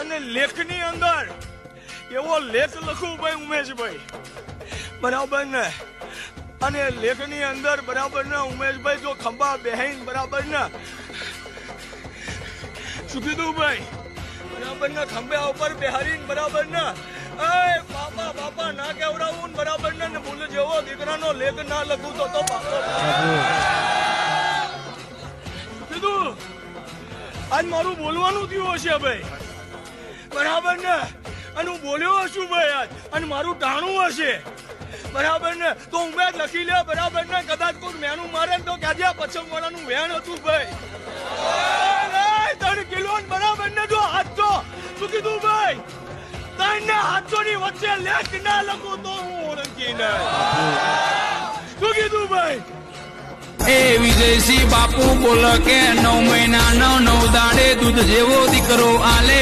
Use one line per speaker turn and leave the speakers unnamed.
અને લેખની અંદર એવો લેખ લખું ભાઈ ઉમેશભાઈ, બરાબર ને? અને લેખની અંદર બરાબર ને ઉમેશભાઈ જો ખંભા બેહીન બરાબર ને શું કીધું ભાઈ, બરાબર ને ખંભા ઉપર બેહારીને બરાબર ને બાપા બાપા ના કેવડાવું બરાબર ને બોલે જેવો દીકરાનો લેખ ના લખું તો બાપા કીધું. આજ મારું બોલવાનું થયું હશે ભાઈ, બરાબર ને? અને હું બોલ્યો હશું ભાઈ આજ, અને મારું ટાણું હશે, બરાબર ને? તો ઉમેદ લખી લે, બરાબર ને? કદાચ કોઈ મેનું મારે તો ક્યાંથી આ પછમ વાળાનું વેણ હતું ભાઈ, 3 કિલો બરાબર ને? જો હાથસો શું કીધું ભાઈ, 3 ને 700 ની વચ્ચે લેખ ના લખું તો હું ઓળખી ને શું કીધું ભાઈ.
એ વિજયસિંહ બાપુ બોલ કે 9 મહિના 9 દાડે દૂધ જેવો દીકરો આલે